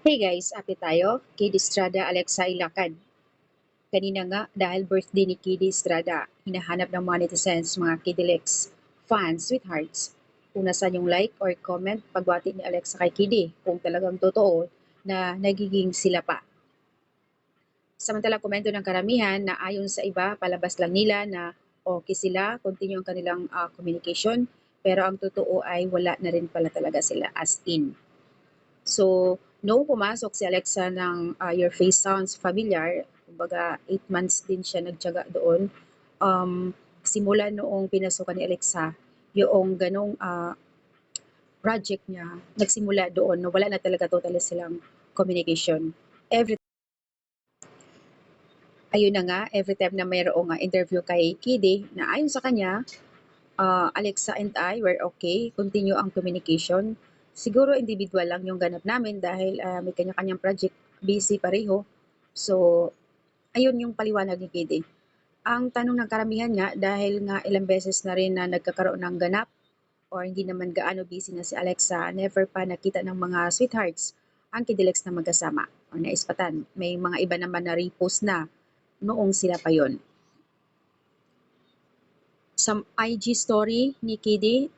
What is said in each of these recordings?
Hey guys, update tayo. Kid Estrada, Alexa Ilacad. Kanina nga, dahil birthday ni Kid Estrada, hinahanap ng mga netizens, mga Kidilex fans, sweethearts. Kung nasan yung like or comment pagbati ni Alexa kay Kidi, kung talagang totoo na nagiging sila pa. Samantala, komento ng karamihan na ayon sa iba, palabas lang nila na okay sila, continue ang kanilang communication, pero ang totoo ay wala na rin pala talaga sila as in. So, no, pumasok si Alexa ng Your Face Sounds Familiar. Kumbaga, 8 months din siya nagtiyaga doon. Simula noong pinasukan ni Alexa, yung ganong project niya, nagsimula doon na wala na talaga totally silang communication. Ayun na nga, every time na mayroong interview kay Kidi, na ayon sa kanya, Alexa and I were okay, continue ang communication. Siguro individual lang yung ganap namin dahil may kanya-kanyang project, busy pareho. So, ayun yung paliwanag ni Kidi. Ang tanong ng karamihan nga, dahil nga ilang beses na rin na nagkakaroon ng ganap or hindi naman gaano busy na si Alexa, never pa nakita ng mga sweethearts ang Kidilex na magkasama o naispatan. May mga iba naman na repost na noong sila pa yon. Sa IG story ni Kidi,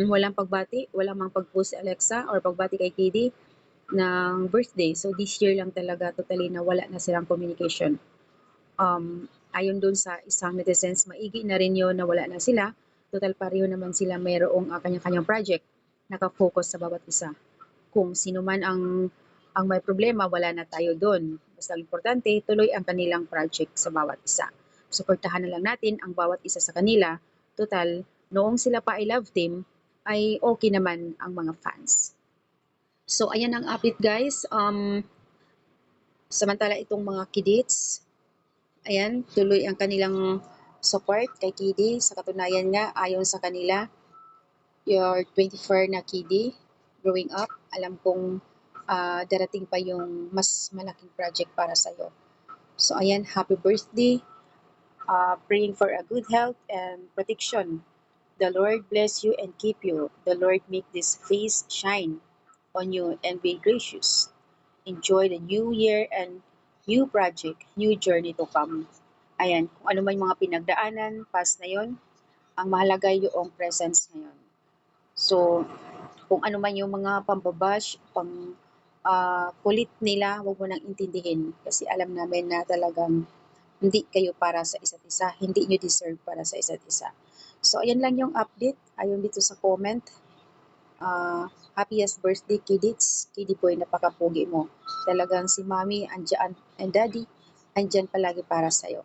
walang pagbati, walang mang pag-post si Alexa or pagbati kay Kidi ng birthday. So this year lang talaga totally na wala na silang communication. Ayon dun sa isang netizens, maigi na rin yun na wala na sila. Total pareho naman sila mayroong kanya-kanyang project, nakafocus sa bawat isa. Kung sino man ang may problema, wala na tayo doon. Basta importante, tuloy ang kanilang project sa bawat isa. Suportahan na lang natin ang bawat isa sa kanila. Total, noong sila pa ay love team, ay okay naman ang mga fans. So, ayan ang update guys. Samantala itong mga kidits, ayan, tuloy ang kanilang support kay Kidi. Sa katunayan nga, ayon sa kanila, your 24 na Kidi, growing up, alam kong darating pa yung mas malaking project para sa'yo. So ayan, happy birthday. Praying for a good health and protection. The Lord bless you and keep you. The Lord make this face shine on you and be gracious. Enjoy the new year and new project, new journey to come. Ayan, kung ano man yung mga pinagdaanan, past na yon, ang mahalaga yung presence ngayon. So, kung ano man yung mga pambabash, kulit nila, huwag mo nang intindihin. Kasi alam namin na talagang hindi kayo para sa isa't isa. Hindi nyo deserve para sa isa't isa. So, ayan lang yung update. Ayun dito sa comment. Happiest birthday, Kidits. Kidi boy, napakapugi mo. Talagang si Mommy andyan, and Daddy andyan palagi para sa'yo.